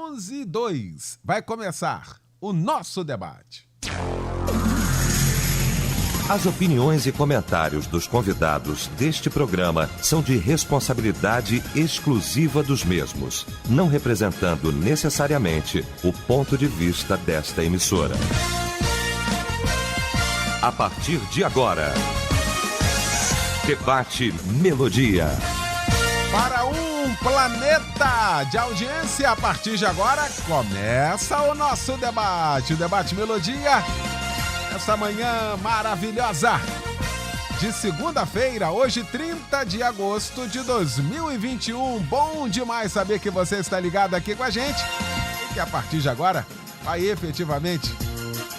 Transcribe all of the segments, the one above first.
11:02. Vai começar o nosso debate. As opiniões e comentários dos convidados deste programa são de responsabilidade exclusiva dos mesmos, não representando necessariamente o ponto de vista desta emissora. A partir de agora, Debate Melodia. Para um planeta de audiência, a partir de agora começa o nosso debate, o Debate Melodia. Essa manhã maravilhosa de segunda-feira, hoje 30 de agosto de 2021. Bom demais saber que você está ligado aqui com a gente e que a partir de agora vai efetivamente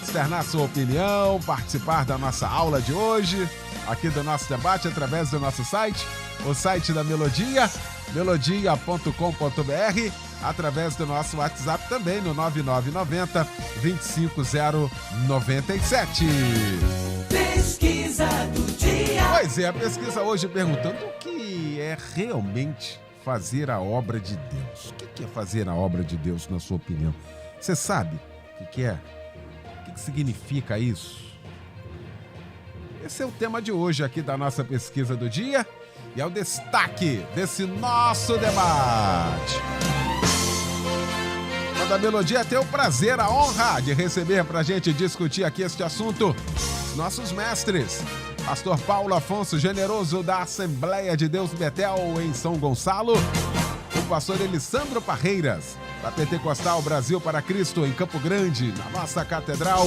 externar sua opinião, participar da nossa aula de hoje, aqui do nosso debate através do nosso site, o site da Melodia, melodia.com.br, através do nosso WhatsApp também no 9990-25097. Pesquisa do dia. Pois é, a pesquisa hoje perguntando o que é realmente fazer a obra de Deus. O que é fazer a obra de Deus, na sua opinião? Você sabe o que é? O que significa isso? Esse é o tema de hoje aqui da nossa pesquisa do dia e é o destaque desse nosso debate. Quando a Melodia tem o prazer, a honra de receber para a gente discutir aqui este assunto, os nossos mestres, Pastor Paulo Afonso Generoso da Assembleia de Deus Betel em São Gonçalo, o pastor Elisandro Parreiras da Pentecostal Brasil para Cristo em Campo Grande, na nossa catedral,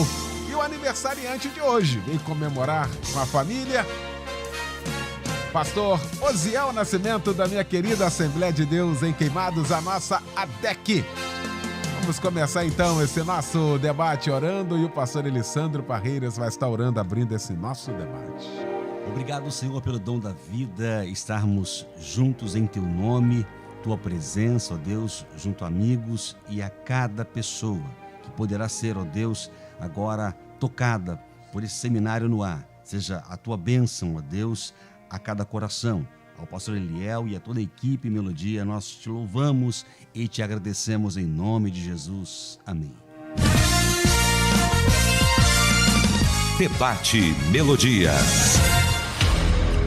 e o aniversariante de hoje vem comemorar com a família, Pastor Osiel Nascimento da minha querida Assembleia de Deus em Queimados, a nossa ADEC. Vamos começar então esse nosso debate orando e o pastor Elisandro Parreiras vai estar orando, abrindo esse nosso debate. Obrigado, Senhor, pelo dom da vida, estarmos juntos em Teu nome, Tua presença, ó Deus, junto a amigos e a cada pessoa que poderá ser, ó Deus, agora tocada por esse seminário no ar. Seja a Tua bênção, ó Deus, a cada coração. Ao pastor Eliel e a toda a equipe Melodia, nós te louvamos e te agradecemos em nome de Jesus. Amém. Debate Melodia.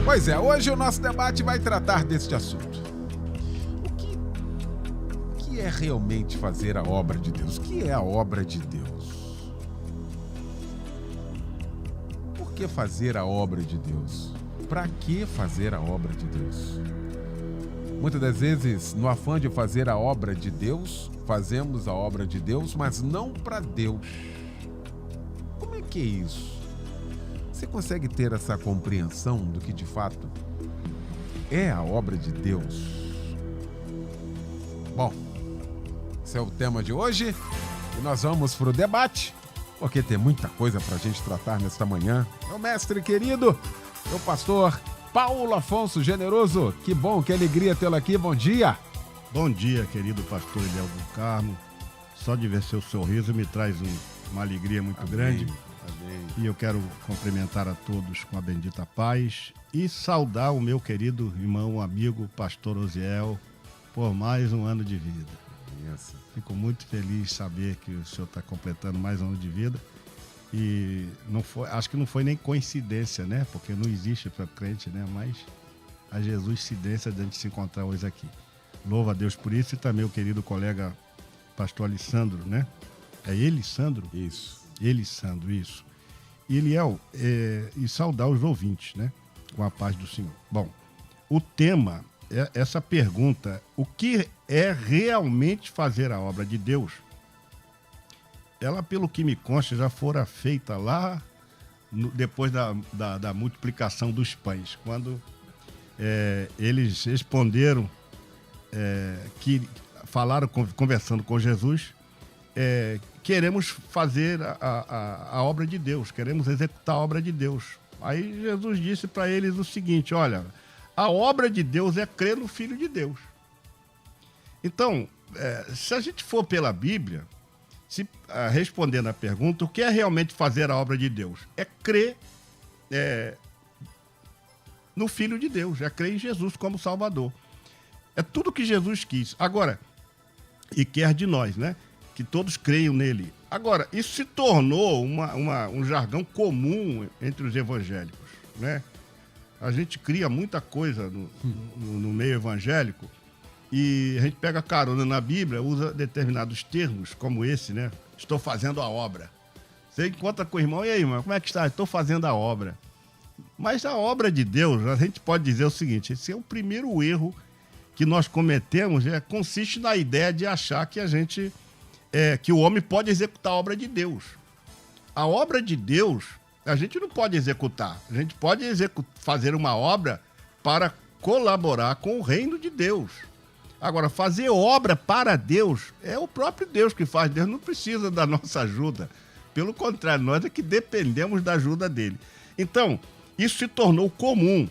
Pois é, hoje o nosso debate vai tratar deste assunto. O que é realmente fazer a obra de Deus? O que é a obra de Deus? Por que fazer a obra de Deus? Para que fazer a obra de Deus? Muitas das vezes, no afã de fazer a obra de Deus, fazemos a obra de Deus, mas não para Deus. Como é que é isso? Você consegue ter essa compreensão do que de fato é a obra de Deus? Bom, esse é o tema de hoje e nós vamos para o debate, porque tem muita coisa para a gente tratar nesta manhã. Meu mestre querido, o pastor Paulo Afonso Generoso, que bom, que alegria tê-lo aqui, bom dia. Bom dia, querido pastor Eliel do Carmo, só de ver seu sorriso me traz uma alegria muito grande. Amém. E eu quero cumprimentar a todos com a bendita paz e saudar o meu querido irmão, amigo, pastor Osiel, por mais um ano de vida. Isso. Fico muito feliz de saber que o senhor está completando mais um ano de vida. E não foi, acho que não foi nem coincidência, né? Porque não existe para crente, né? Mas a Jesus-cidência de a gente se encontrar hoje aqui. Louvo a Deus por isso e também o querido colega pastor Alessandro, né? É Elisandro? Isso. Elisandro, isso. E Eliel, e saudar os ouvintes, né? Com a paz do Senhor. Bom, o tema é essa pergunta: o que é realmente fazer a obra de Deus? Ela, pelo que me consta, já fora feita lá depois da multiplicação dos pães, quando eles responderam, que falaram, conversando com Jesus, queremos fazer a obra de Deus, queremos executar a obra de Deus. Aí Jesus disse para eles o seguinte: olha, a obra de Deus é crer no Filho de Deus. Então, se a gente for pela Bíblia, respondendo a pergunta, o que é realmente fazer a obra de Deus? É crer no Filho de Deus, é crer em Jesus como Salvador. É tudo que Jesus quis. Agora, e quer de nós, né? Que todos creiam nele. Agora, isso se tornou um jargão comum entre os evangélicos, né? A gente cria muita coisa no meio evangélico e a gente pega carona na Bíblia, usa determinados termos, como esse, né? Estou fazendo a obra. Você encontra com o irmão, e aí, irmão, como é que está? Estou fazendo a obra. Mas a obra de Deus, a gente pode dizer o seguinte, esse é o primeiro erro que nós cometemos, consiste na ideia de achar que que o homem pode executar a obra de Deus. A obra de Deus, a gente não pode executar. A gente pode fazer uma obra para colaborar com o reino de Deus. Agora, fazer obra para Deus é o próprio Deus que faz. Deus não precisa da nossa ajuda. Pelo contrário, nós é que dependemos da ajuda dele. Então, isso se tornou comum.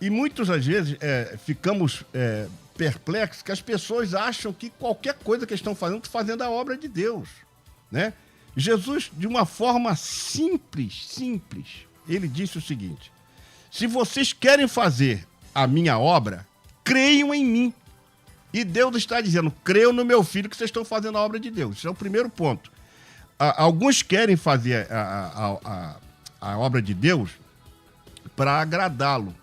E muitas às vezes ficamos perplexos que as pessoas acham que qualquer coisa que estão fazendo a obra de Deus, né? Jesus, de uma forma simples, ele disse o seguinte: se vocês querem fazer a minha obra, creiam em mim. E Deus está dizendo, creiam no meu filho que vocês estão fazendo a obra de Deus. Isso é o primeiro ponto. Alguns querem fazer a obra de Deus para agradá-lo,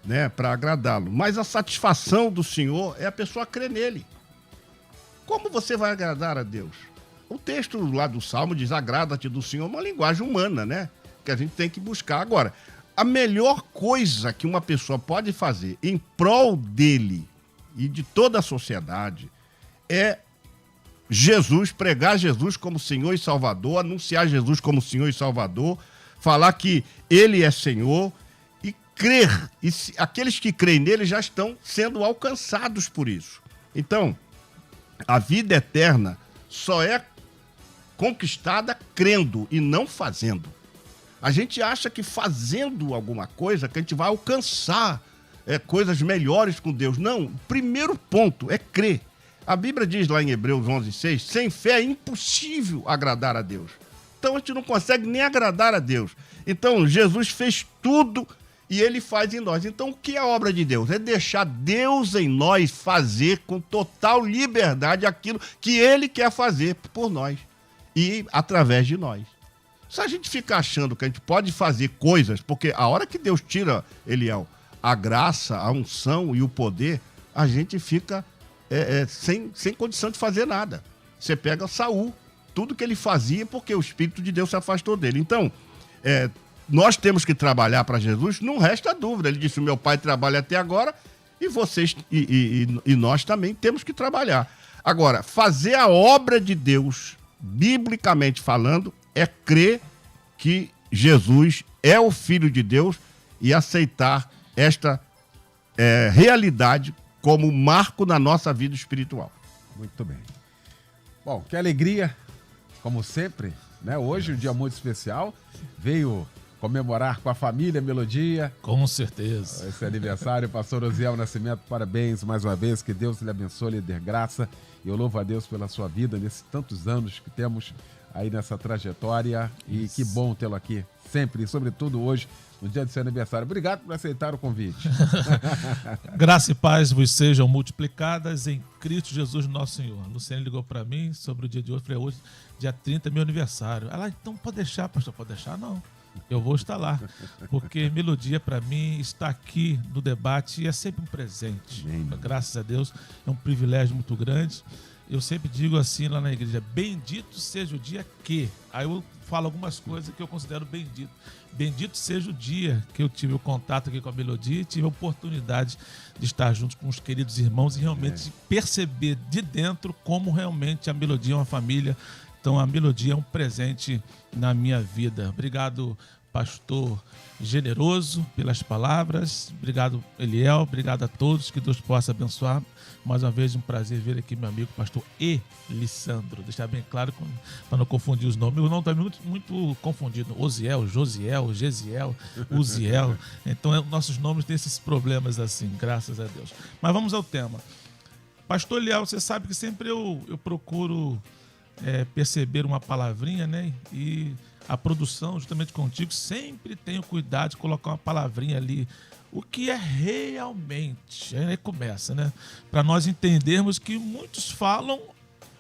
né? Para agradá-lo. Mas a satisfação do Senhor é a pessoa crer nele. Como você vai agradar a Deus? O texto lá do Salmo diz, agrada-te do Senhor, uma linguagem humana, né? Que a gente tem que buscar. Agora, a melhor coisa que uma pessoa pode fazer em prol dele e de toda a sociedade é Jesus, pregar Jesus como Senhor e Salvador, anunciar Jesus como Senhor e Salvador, falar que Ele é Senhor e crer. E aqueles que creem nele já estão sendo alcançados por isso. Então, a vida eterna só é conquistada crendo e não fazendo. A gente acha que fazendo alguma coisa que a gente vai alcançar coisas melhores com Deus. Não, o primeiro ponto é crer. A Bíblia diz lá em Hebreus 11:6, sem fé é impossível agradar a Deus. Então a gente não consegue nem agradar a Deus. Então Jesus fez tudo e ele faz em nós. Então o que é a obra de Deus? É deixar Deus em nós fazer com total liberdade aquilo que ele quer fazer por nós e através de nós. Se a gente ficar achando que a gente pode fazer coisas, porque a hora que Deus tira, Eliel, a graça, a unção e o poder, a gente fica sem condição de fazer nada. Você pega Saul, tudo que ele fazia porque o Espírito de Deus se afastou dele. Então, nós temos que trabalhar para Jesus, não resta dúvida. Ele disse, o meu pai trabalha até agora e vocês e nós também temos que trabalhar. Agora, fazer a obra de Deus, biblicamente falando, é crer que Jesus é o Filho de Deus e aceitar esta realidade como marco na nossa vida espiritual. Muito bem. Bom, que alegria, como sempre, né? Hoje um dia muito especial. Veio comemorar com a família Melodia. Com certeza. Esse aniversário, pastor Osiel Nascimento, parabéns mais uma vez, que Deus lhe abençoe, lhe dê graça. E eu louvo a Deus pela sua vida nesses tantos anos que temos aí nessa trajetória. E que bom tê-lo aqui sempre, e sobretudo hoje, no dia de seu aniversário. Obrigado por aceitar o convite. Graça e paz vos sejam multiplicadas em Cristo Jesus nosso Senhor. A Luciane ligou para mim sobre o dia de hoje. Falei, hoje, dia 30, meu aniversário. Ela, então pode deixar, pastor, pode deixar? Não. Eu vou estar lá, porque Melodia, para mim, está aqui no debate e é sempre um presente. Graças a Deus, é um privilégio muito grande. Eu sempre digo assim lá na igreja, bendito seja o dia que... Aí eu falo algumas coisas que eu considero bendito. Bendito seja o dia que eu tive o contato aqui com a Melodia e tive a oportunidade de estar junto com os queridos irmãos e realmente perceber de dentro como realmente a Melodia é uma família. Então a Melodia é um presente na minha vida. Obrigado, pastor Generoso, pelas palavras. Obrigado, Eliel. Obrigado a todos. Que Deus possa abençoar. Mais uma vez, um prazer ver aqui meu amigo, pastor Elissandro. Deixar bem claro, para não confundir os nomes. O nome está muito confundido. Osiel, Josiel, Gesiel, Uziel. Então, nossos nomes têm esses problemas assim, graças a Deus. Mas vamos ao tema. Pastor Eliel, você sabe que sempre eu procuro perceber uma palavrinha, né? E a produção, justamente contigo, sempre tem o cuidado de colocar uma palavrinha ali. O que é realmente, aí começa, né? Para nós entendermos que muitos falam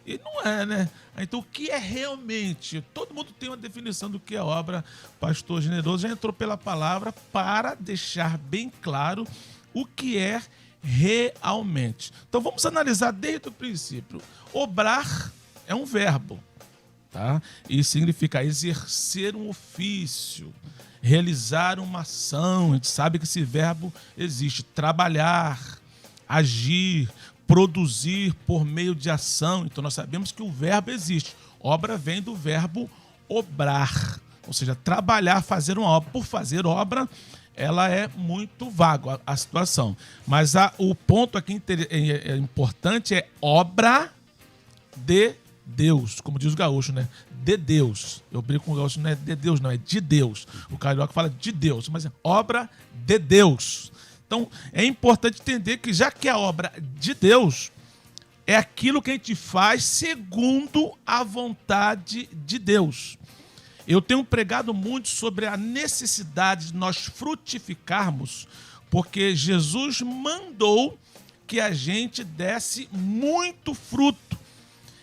E não é, né? Então, o que é realmente? Todo mundo tem uma definição do que é obra. Pastor Generoso já entrou pela palavra para deixar bem claro o que é realmente. Então, vamos analisar desde o princípio. Obrar é um verbo, tá? E significa exercer um ofício, realizar uma ação. A gente sabe que esse verbo existe. Trabalhar, agir, produzir por meio de ação. Então nós sabemos que o verbo existe. Obra vem do verbo obrar, ou seja, trabalhar, fazer uma obra. Por fazer obra, ela é muito vaga a situação. Mas o ponto aqui importante é obra de Deus, como diz o gaúcho, né? De Deus. Eu brinco com o gaúcho, não é de Deus, não, é de Deus. O carioca fala de Deus, mas é obra de Deus. Então, é importante entender que, já que é a obra de Deus, é aquilo que a gente faz segundo a vontade de Deus. Eu tenho pregado muito sobre a necessidade de nós frutificarmos, porque Jesus mandou que a gente desse muito fruto.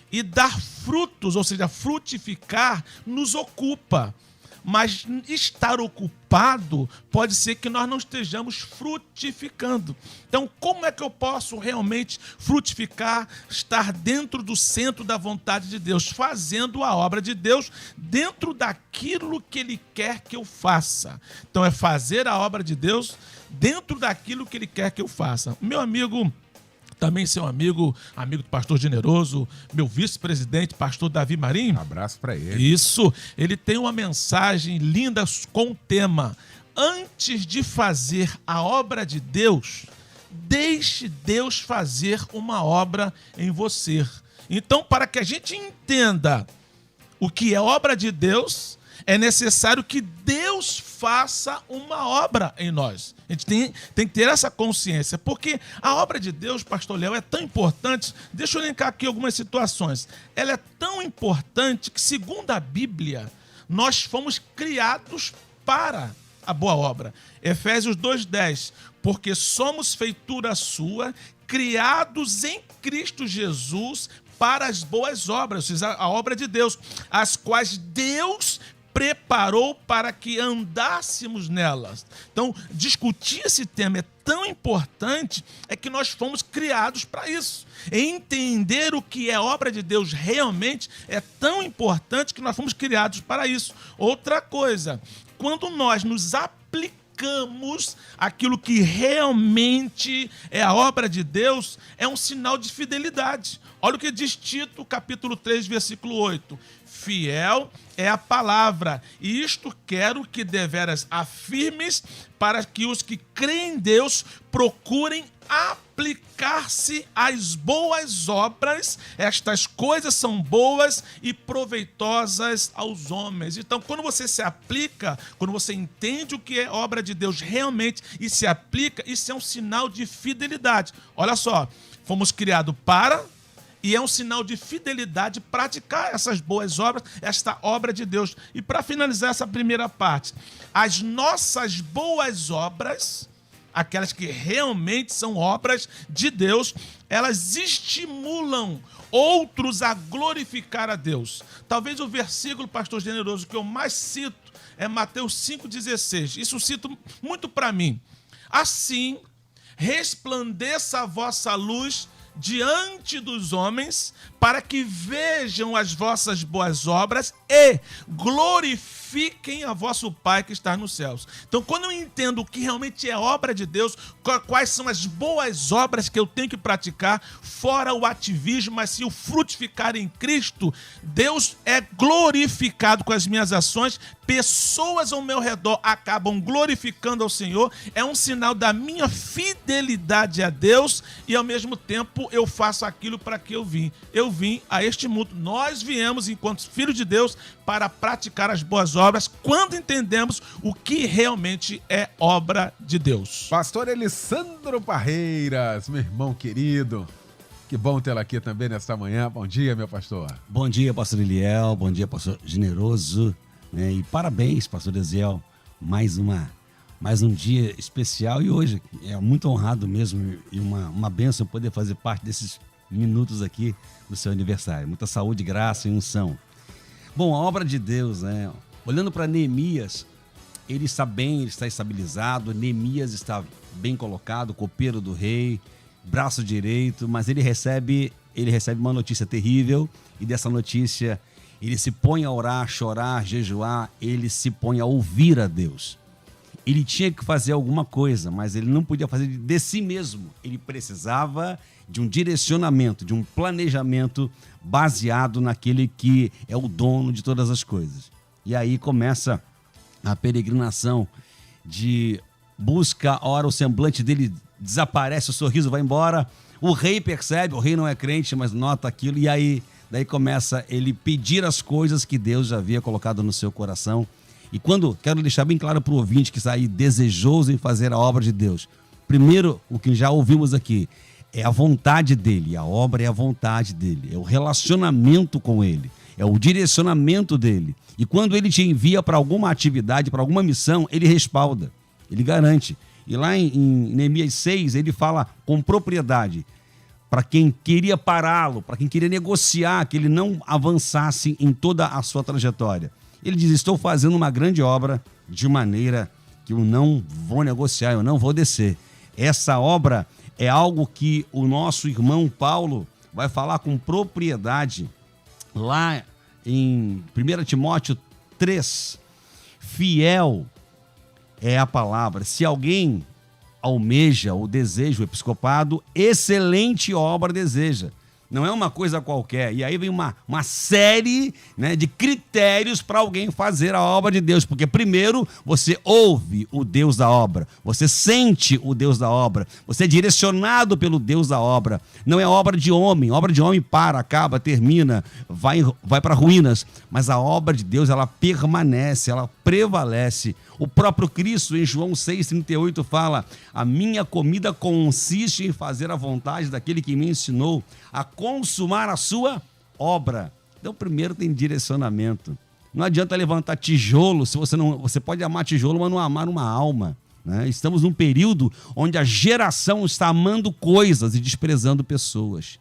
E dar frutos, ou seja, frutificar, nos ocupa. Mas estar ocupado pode ser que nós não estejamos frutificando. Então, como é que eu posso realmente frutificar, estar dentro do centro da vontade de Deus, fazendo a obra de Deus dentro daquilo que Ele quer que eu faça? Então, é fazer a obra de Deus dentro daquilo que Ele quer que eu faça. Meu amigo, também seu amigo do pastor Generoso, meu vice-presidente, pastor Davi Marinho. Abraço para ele. Isso, ele tem uma mensagem linda com o tema: antes de fazer a obra de Deus, deixe Deus fazer uma obra em você. Então, para que a gente entenda o que é obra de Deus, é necessário que Deus faça uma obra em nós. A gente tem que ter essa consciência, porque a obra de Deus, pastor Léo, é tão importante. Deixa eu elencar aqui algumas situações. Ela é tão importante que, segundo a Bíblia, nós fomos criados para a boa obra. Efésios 2:10, porque somos feitura sua, criados em Cristo Jesus para as boas obras, ou seja, a obra de Deus, as quais Deus preparou para que andássemos nelas. Então, discutir esse tema é tão importante, é que nós fomos criados para isso. Entender o que é obra de Deus realmente é tão importante que nós fomos criados para isso. Outra coisa, quando nós nos aplicamos aquilo que realmente é a obra de Deus, é um sinal de fidelidade. Olha o que diz Tito, capítulo 3, versículo 8. Fiel é a palavra, e isto quero que deveras afirmes, para que os que creem em Deus procurem aplicar-se às boas obras. Estas coisas são boas e proveitosas aos homens. Então, quando você se aplica, quando você entende o que é obra de Deus realmente e se aplica, isso é um sinal de fidelidade. Olha só, fomos criados para... E é um sinal de fidelidade praticar essas boas obras, esta obra de Deus. E para finalizar essa primeira parte, as nossas boas obras, aquelas que realmente são obras de Deus, elas estimulam outros a glorificar a Deus. Talvez o versículo, pastor Generoso, que eu mais cito é Mateus 5,16. Isso eu cito muito para mim. Assim, resplandeça a vossa luz diante dos homens, para que vejam as vossas boas obras e glorifiquem a vosso Pai que está nos céus. Então, quando eu entendo o que realmente é obra de Deus, quais são as boas obras que eu tenho que praticar, fora o ativismo, mas se o frutificar em Cristo, Deus é glorificado com as minhas ações, pessoas ao meu redor acabam glorificando ao Senhor, é um sinal da minha fidelidade a Deus e, ao mesmo tempo, eu faço aquilo para que eu vim. Eu vim a este mundo. Nós viemos, enquanto filhos de Deus, para praticar as boas obras quando entendemos o que realmente é obra de Deus. Pastor Elisandro Parreiras, meu irmão querido, que bom tê-lo aqui também nesta manhã. Bom dia, meu pastor. Bom dia, pastor Eliel. Bom dia, pastor Generoso. E parabéns, pastor Eziel. Mais um dia especial, e hoje é muito honrado mesmo e uma bênção poder fazer parte minutos aqui do seu aniversário. Muita saúde, graça e unção. Bom, a obra de Deus, né? Olhando para Neemias, ele está bem, ele está estabilizado. Neemias está bem colocado, copeiro do rei, braço direito, mas ele recebe uma notícia terrível, e dessa notícia ele se põe a orar, chorar, jejuar, ele se põe a ouvir a Deus. Ele tinha que fazer alguma coisa, mas ele não podia fazer de si mesmo. Ele precisava de um direcionamento, de um planejamento baseado naquele que é o dono de todas as coisas. E aí começa a peregrinação de busca, ora o semblante dele desaparece, o sorriso vai embora, o rei percebe, o rei não é crente, mas nota aquilo, e aí daí começa ele pedir as coisas que Deus já havia colocado no seu coração. E quero deixar bem claro para o ouvinte que está aí desejoso em fazer a obra de Deus, primeiro, o que já ouvimos aqui, é a vontade dele, a obra é a vontade dele, é o relacionamento com ele, é o direcionamento dele. E quando ele te envia para alguma atividade, para alguma missão, ele respalda, ele garante. E lá em Neemias 6, ele fala com propriedade para quem queria pará-lo, para quem queria negociar, que ele não avançasse em toda a sua trajetória. Ele diz, estou fazendo uma grande obra de maneira que eu não vou negociar, eu não vou descer. Essa obra é algo que o nosso irmão Paulo vai falar com propriedade lá em 1 Timóteo 3. Fiel é a palavra. Se alguém almeja ou deseja o episcopado, excelente obra deseja. Não é uma coisa qualquer. E aí vem uma série, né, de critérios para alguém fazer a obra de Deus. Porque primeiro você ouve o Deus da obra, você sente o Deus da obra, você é direcionado pelo Deus da obra. Não é obra de homem acaba, termina, vai para ruínas. Mas a obra de Deus, ela permanece, ela prevalece. O próprio Cristo, em João 6,38, fala: a minha comida consiste em fazer a vontade daquele que me ensinou a consumar a sua obra. Então, primeiro tem direcionamento. Não adianta levantar tijolo, se você pode amar tijolo, mas não amar uma alma, né? Estamos num período onde a geração está amando coisas e desprezando pessoas.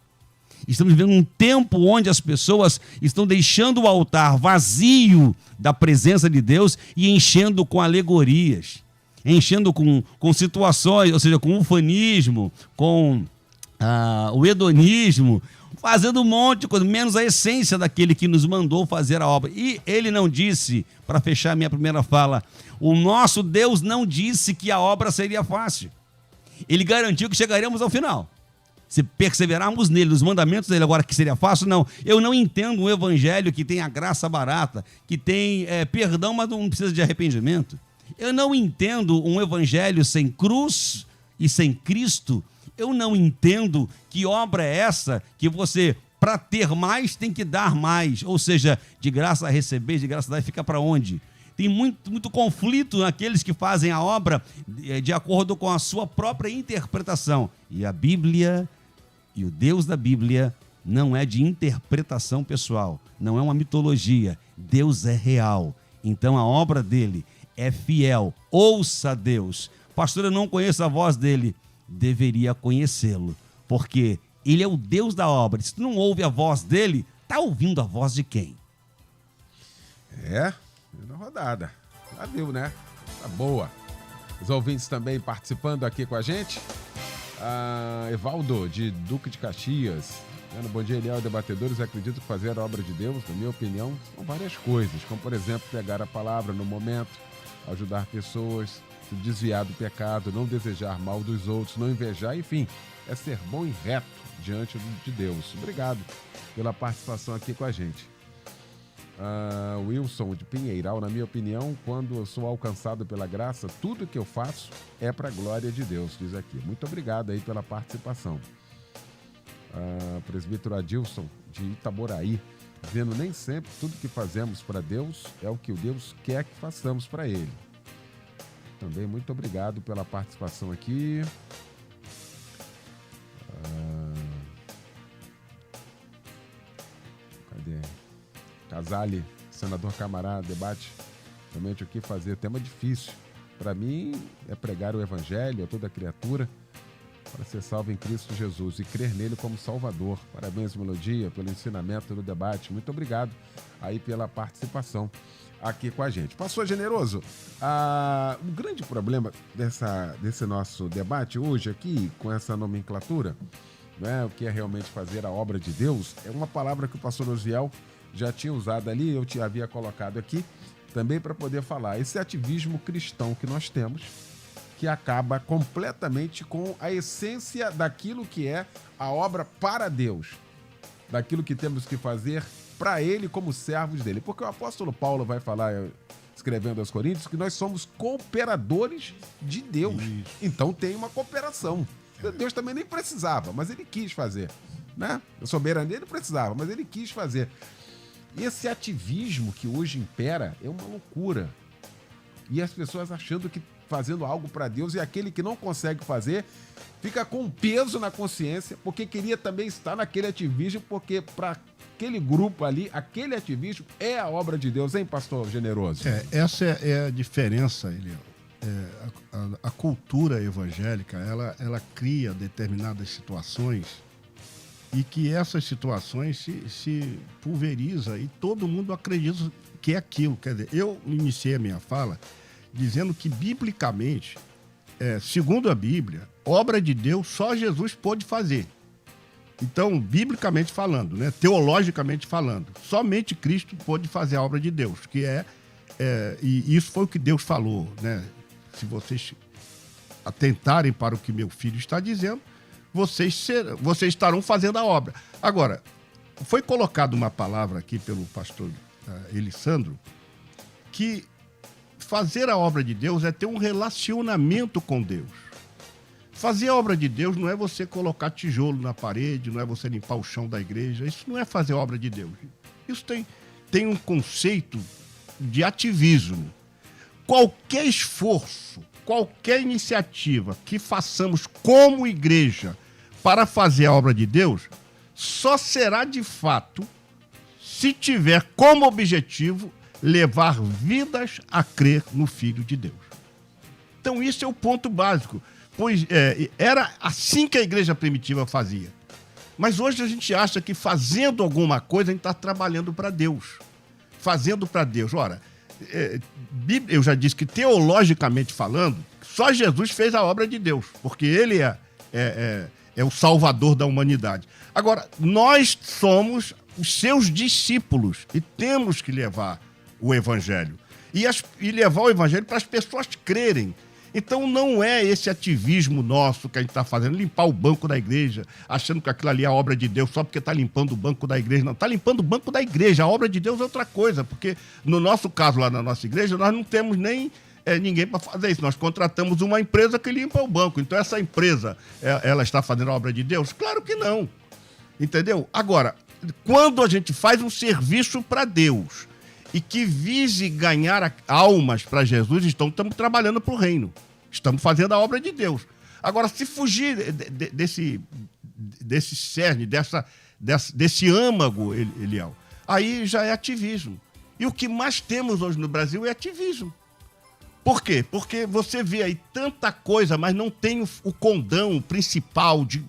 Estamos vivendo um tempo onde as pessoas estão deixando o altar vazio da presença de Deus e enchendo com alegorias, enchendo com situações, ou seja, com ufanismo, com o hedonismo, fazendo um monte de coisa, menos a essência daquele que nos mandou fazer a obra. E ele não disse, para fechar minha primeira fala, o nosso Deus não disse que a obra seria fácil. Ele garantiu que chegaremos ao final. Se perseverarmos nele, nos mandamentos dele. Agora, que seria fácil? Não. Eu não entendo um evangelho que tem a graça barata, que tem perdão, mas não precisa de arrependimento. Eu não entendo um evangelho sem cruz e sem Cristo. Eu não entendo que obra é essa que você, para ter mais, tem que dar mais. Ou seja, de graça a receber, de graça a dar, e fica para onde? Tem muito conflito naqueles que fazem a obra de acordo com a sua própria interpretação. E a Bíblia e o Deus da Bíblia não é de interpretação pessoal, não é uma mitologia. Deus é real. Então a obra dele é fiel. Ouça Deus. Pastor, eu não conheço a voz dele. Deveria conhecê-lo, porque ele é o Deus da obra. Se tu não ouve a voz dele, está ouvindo a voz de quem? Na rodada. Já viu, né? Tá boa. Os ouvintes também participando aqui com a gente. Evaldo, de Duque de Caxias. Bom dia, Eliel, debatedores. Eu acredito que fazer a obra de Deus, na minha opinião, são várias coisas, como, por exemplo, pegar a palavra no momento, ajudar pessoas, se desviar do pecado, não desejar mal dos outros, não invejar, enfim, é ser bom e reto diante de Deus. Obrigado pela participação aqui com a gente. Wilson de Pinheiral, na minha opinião, quando eu sou alcançado pela graça, tudo que eu faço é para a glória de Deus, diz aqui. Muito obrigado aí pela participação. Presbítero Adilson de Itaboraí, dizendo: nem sempre tudo que fazemos para Deus é o que o Deus quer que façamos para Ele. Também muito obrigado pela participação aqui. Cadê? Casale, senador Camará, debate realmente o que fazer. Tema difícil. Para mim é pregar o evangelho a toda criatura. para ser salvo em Cristo Jesus e crer nele como Salvador. Parabéns, Melodia, pelo ensinamento no debate. Muito obrigado aí pela participação aqui com a gente. Pastor Generoso, o grande problema desse nosso debate hoje aqui, com essa nomenclatura, né, o que é realmente fazer a obra de Deus, é uma palavra que o pastor Osiel já tinha usado ali, eu te havia colocado aqui, também para poder falar. Esse ativismo cristão que nós temos, que acaba completamente com a essência daquilo que é a obra para Deus, daquilo que temos que fazer para Ele como servos dele. Porque o apóstolo Paulo vai falar, escrevendo aos Coríntios, que nós somos cooperadores de Deus. Isso. Então tem uma cooperação. Deus também nem precisava, mas Ele quis fazer, né? A soberania Ele precisava, mas Ele quis fazer. Esse ativismo que hoje impera é uma loucura. E as pessoas achando que fazendo algo para Deus, e aquele que não consegue fazer fica com um peso na consciência, porque queria também estar naquele ativismo, porque para aquele grupo ali, aquele ativismo é a obra de Deus, hein, pastor Generoso? Essa é a diferença, Eliel. A cultura evangélica, ela cria determinadas situações e que essas situações se pulveriza e todo mundo acredita que é aquilo. Quer dizer, eu iniciei a minha fala dizendo que, biblicamente, segundo a Bíblia, obra de Deus só Jesus pôde fazer. Então, biblicamente falando, né, teologicamente falando, somente Cristo pôde fazer a obra de Deus, que e isso foi o que Deus falou, né? Se vocês atentarem para o que meu filho está dizendo, vocês estarão fazendo a obra. Agora, foi colocada uma palavra aqui pelo pastor Elisandro, que fazer a obra de Deus é ter um relacionamento com Deus. Fazer a obra de Deus não é você colocar tijolo na parede, não é você limpar o chão da igreja. Isso não é fazer a obra de Deus. Isso tem um conceito de ativismo. Qualquer esforço, qualquer iniciativa que façamos como igreja para fazer a obra de Deus, só será de fato se tiver como objetivo levar vidas a crer no Filho de Deus. Então, isso é o ponto básico, pois era assim que a igreja primitiva fazia. Mas hoje a gente acha que fazendo alguma coisa a gente está trabalhando para Deus. Fazendo para Deus. Ora, eu já disse que teologicamente falando, só Jesus fez a obra de Deus, porque Ele é o Salvador da humanidade. Agora, nós somos os seus discípulos e temos que levar o Evangelho. E levar o Evangelho para as pessoas crerem. Então não é esse ativismo nosso que a gente está fazendo, limpar o banco da igreja, achando que aquilo ali é a obra de Deus só porque está limpando o banco da igreja. Não, está limpando o banco da igreja. A obra de Deus é outra coisa, porque no nosso caso lá na nossa igreja, nós não temos nem ninguém para fazer isso. Nós contratamos uma empresa que limpa o banco. Então essa empresa, ela está fazendo a obra de Deus? Claro que não. Entendeu? Agora, quando a gente faz um serviço para Deus e que vise ganhar almas para Jesus, então estamos trabalhando para o reino. Estamos fazendo a obra de Deus. Agora, se fugir desse cerne, desse âmago, Eliel, aí já é ativismo. E o que mais temos hoje no Brasil é ativismo. Por quê? Porque você vê aí tanta coisa, mas não tem o condão principal de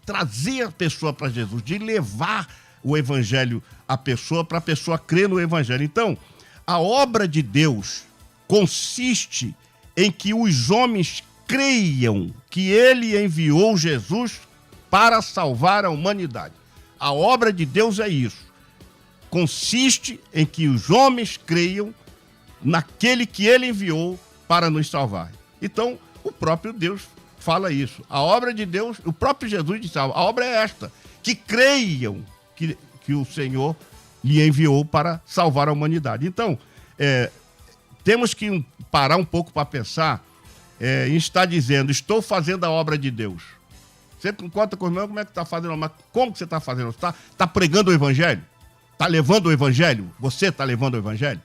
trazer a pessoa para Jesus, de levar o Evangelho à pessoa, para a pessoa crer no Evangelho. Então, a obra de Deus consiste em que os homens creiam que Ele enviou Jesus para salvar a humanidade. A obra de Deus é isso. Consiste em que os homens creiam naquele que Ele enviou para nos salvar. Então, o próprio Deus fala isso. A obra de Deus, o próprio Jesus disse, a obra é esta, que creiam que o Senhor lhe enviou para salvar a humanidade. Então, temos que parar um pouco para pensar em estar dizendo, estou fazendo a obra de Deus. Você conta com o irmão, como é que está fazendo? Mas como que você está fazendo? Você está pregando o Evangelho? Está levando o Evangelho? Você está levando o Evangelho?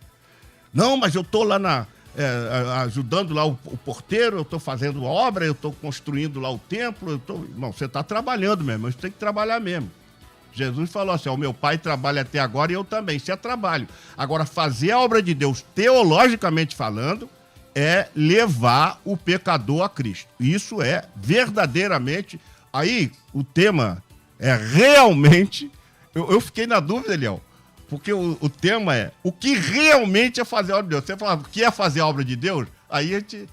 Não, mas eu estou lá ajudando lá o porteiro, eu estou fazendo obra, eu estou construindo lá o templo. Não, você está trabalhando mesmo, mas você tem que trabalhar mesmo. Jesus falou assim, o meu pai trabalha até agora e eu também, isso é trabalho. Agora, fazer a obra de Deus, teologicamente falando, é levar o pecador a Cristo. Isso é verdadeiramente... Aí o tema é realmente... Eu fiquei na dúvida, Eliel, porque o tema é o que realmente é fazer a obra de Deus. Você fala o que é fazer a obra de Deus, aí a gente...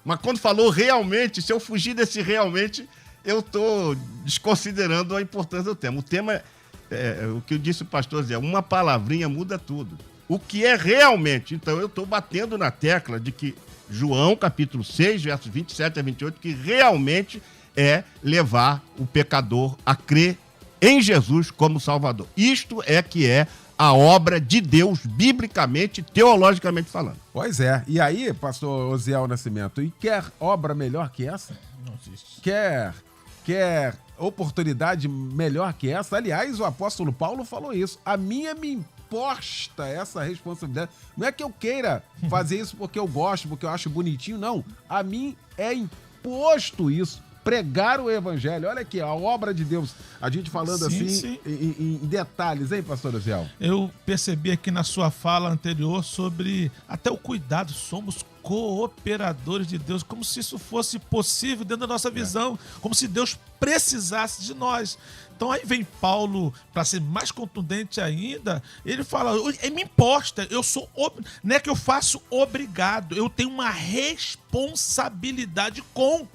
Mas quando falou realmente, se eu fugir desse realmente, eu estou desconsiderando a importância do tema. O tema é o que eu disse o pastor Zé, uma palavrinha muda tudo. O que é realmente? Então eu estou batendo na tecla de que João, capítulo 6, versos 27 a 28, que realmente é levar o pecador a crer em Jesus como Salvador. Isto é que é a obra de Deus, biblicamente, teologicamente falando. Pois é. E aí, pastor Osiel Nascimento, e quer obra melhor que essa? Não existe. Quer oportunidade melhor que essa? Aliás, o apóstolo Paulo falou isso. A minha me imposta essa responsabilidade. Não é que eu queira fazer isso porque eu gosto, porque eu acho bonitinho, não. A mim é imposto isso. Pregar o evangelho. Olha aqui, a obra de Deus. A gente falando Sim. Em detalhes, hein, pastor Osiel? Eu percebi aqui na sua fala anterior sobre até o cuidado. Somos cooperadores de Deus, como se isso fosse possível dentro da nossa visão, como se Deus precisasse de nós. Então aí vem Paulo, para ser mais contundente ainda, ele fala, me imposta, não é que eu faço obrigado, eu tenho uma responsabilidade com.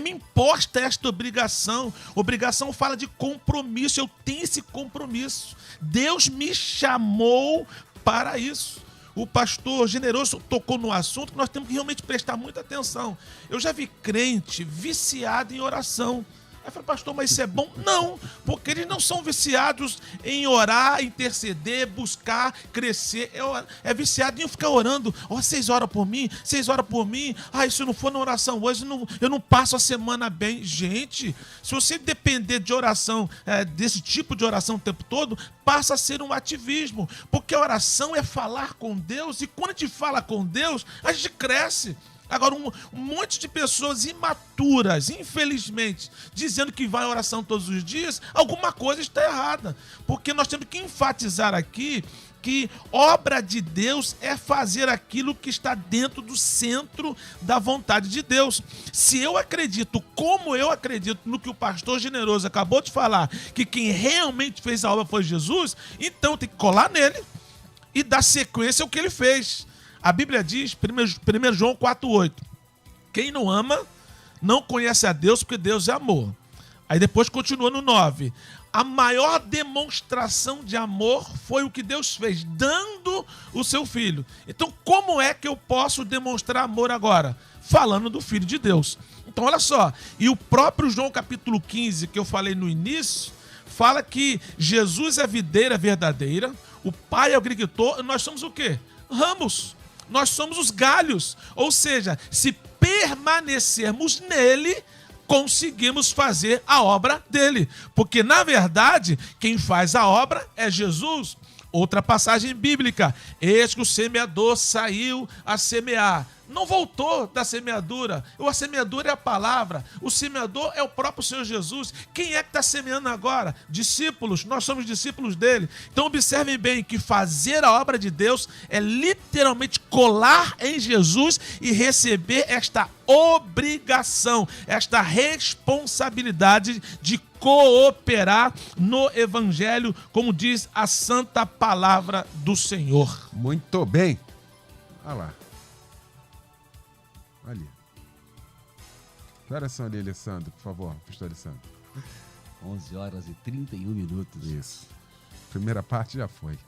Me imposta esta obrigação. Obrigação fala de compromisso. Eu tenho esse compromisso. Deus me chamou para isso. O pastor Generoso tocou no assunto que nós temos que realmente prestar muita atenção. Eu já vi crente viciado em oração. Aí eu falei, pastor, mas isso é bom? Não, porque eles não são viciados em orar, interceder, buscar, crescer. É viciado em ficar orando. Vocês oram por mim? Vocês oram por mim? Se não for na oração hoje, eu não passo a semana bem. Gente, se você depender de oração, desse tipo de oração o tempo todo, passa a ser um ativismo. Porque a oração é falar com Deus, e quando a gente fala com Deus, a gente cresce. Agora, um monte de pessoas imaturas, infelizmente, dizendo que vai à oração todos os dias, alguma coisa está errada. Porque nós temos que enfatizar aqui que obra de Deus é fazer aquilo que está dentro do centro da vontade de Deus. Se eu acredito, como eu acredito no que o pastor Generoso acabou de falar, que quem realmente fez a obra foi Jesus, então tem que colar nele e dar sequência ao que ele fez. A Bíblia diz, 1 João 4,8, quem não ama não conhece a Deus, porque Deus é amor. Aí depois continua no 9. A maior demonstração de amor foi o que Deus fez, dando o seu Filho. Então, como é que eu posso demonstrar amor agora? Falando do Filho de Deus. Então, olha só. E o próprio João capítulo 15, que eu falei no início, fala que Jesus é a videira verdadeira, o Pai é o agricultor, e nós somos o quê? Ramos. Nós somos os galhos. Ou seja, se permanecermos nele, conseguimos fazer a obra dele. Porque, na verdade, quem faz a obra é Jesus. Outra passagem bíblica. Eis que o semeador saiu a semear. Não voltou da semeadura. A semeadura é a palavra. O semeador é o próprio Senhor Jesus. Quem é que está semeando agora? Discípulos. Nós somos discípulos dele. Então observem bem que fazer a obra de Deus é literalmente colar em Jesus e receber esta obrigação, esta responsabilidade de cooperar no Evangelho, como diz a santa palavra do Senhor. Muito bem. Olha lá. Ali. Que horas são ali, Alessandro? Por favor, pastor Alessandro. 11h31. Isso. Primeira parte já foi.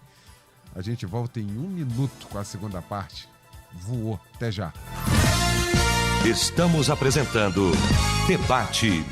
A gente volta em 1 minuto com a segunda parte. Voou. Até já. Estamos apresentando Debate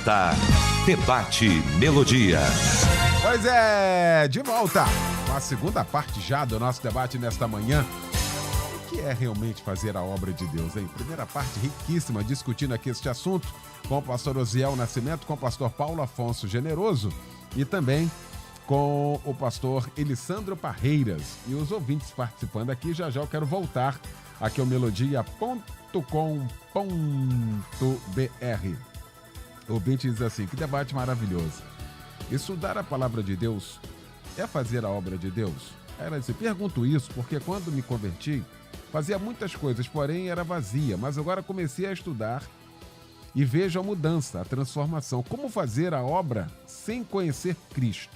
apresenta Debate Melodia. Pois é, de volta com a segunda parte já do nosso debate nesta manhã. O que é realmente fazer a obra de Deus, hein? Primeira parte riquíssima, discutindo aqui este assunto com o pastor Osiel Nascimento, com o pastor Paulo Afonso Generoso e também com o pastor Elisandro Parreiras. E os ouvintes participando aqui, já eu quero voltar aqui ao melodia.com.br. O ouvinte diz assim: que debate maravilhoso. Estudar a palavra de Deus é fazer a obra de Deus? Ela disse: pergunto isso porque quando me converti, fazia muitas coisas, porém era vazia, mas agora comecei a estudar e vejo a mudança, a transformação. Como fazer a obra sem conhecer Cristo?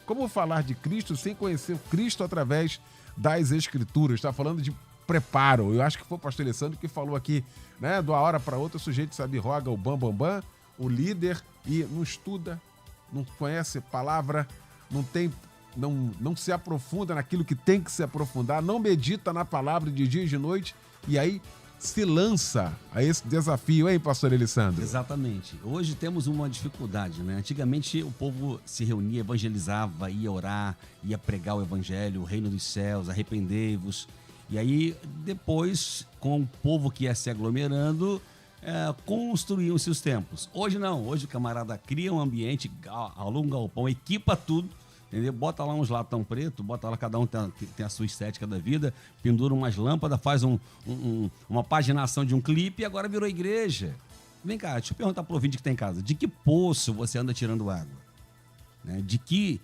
Como falar de Cristo sem conhecer Cristo através das Escrituras? Está falando de preparo. Eu acho que foi o pastor Alessandro que falou aqui, né? De uma hora para outra, o sujeito sabe, roga o bam, o líder, e não estuda, não conhece a palavra, não se aprofunda naquilo que tem que se aprofundar, não medita na palavra de dia e de noite, e aí se lança a esse desafio, hein, pastor Elisandro? Exatamente. Hoje temos uma dificuldade, né? Antigamente o povo se reunia, evangelizava, ia orar, ia pregar o evangelho, o reino dos céus, arrependei-vos. E aí, depois, com o povo que ia se aglomerando, construíam-se os templos. Hoje não. Hoje o camarada cria um ambiente, aluga um galpão, equipa tudo, entendeu? Bota lá uns latão preto, bota lá, cada um tem a sua estética da vida, pendura umas lâmpadas, faz uma paginação de um clipe e agora virou igreja. Vem cá, deixa eu perguntar pro ouvinte que tem em casa, de que poço você anda tirando água? Né? De que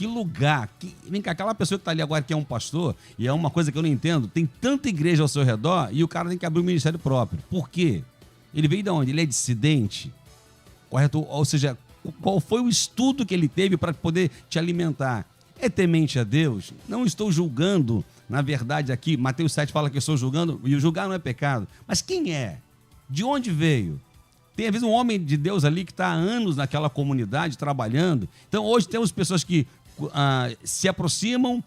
lugar? Vem cá, aquela pessoa que está ali agora que é um pastor, e é uma coisa que eu não entendo, tem tanta igreja ao seu redor e o cara tem que abrir um ministério próprio. Por quê? Ele veio de onde? Ele é dissidente? Correto? Ou seja, qual foi o estudo que ele teve para poder te alimentar? É temente a Deus? Não estou julgando, na verdade aqui, Mateus 7 fala que eu estou julgando, e o julgar não é pecado. Mas quem é? De onde veio? Tem, às vezes, um homem de Deus ali que está há anos naquela comunidade trabalhando. Então, hoje temos pessoas que se aproximam,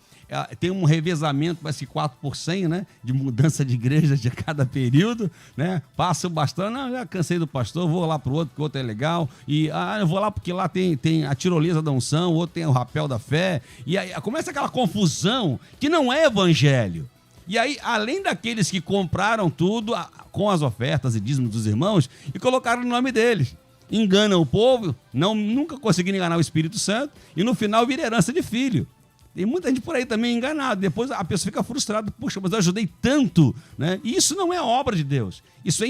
tem um revezamento, parece que 4 por 100, né? De mudança de igreja de cada período, né? Passa o bastão, não, já cansei do pastor, vou lá para o outro, porque o outro é legal. E eu vou lá porque lá tem a tirolesa da unção, o outro tem o rapel da fé. E aí começa aquela confusão que não é evangelho. E aí, além daqueles que compraram tudo com as ofertas e dízimos dos irmãos e colocaram o nome deles, enganam o povo, nunca conseguiram enganar o Espírito Santo e no final vira herança de filho. Tem muita gente por aí também enganada. Depois a pessoa fica frustrada. Puxa, mas eu ajudei tanto, né? E isso não é obra de Deus. Isso é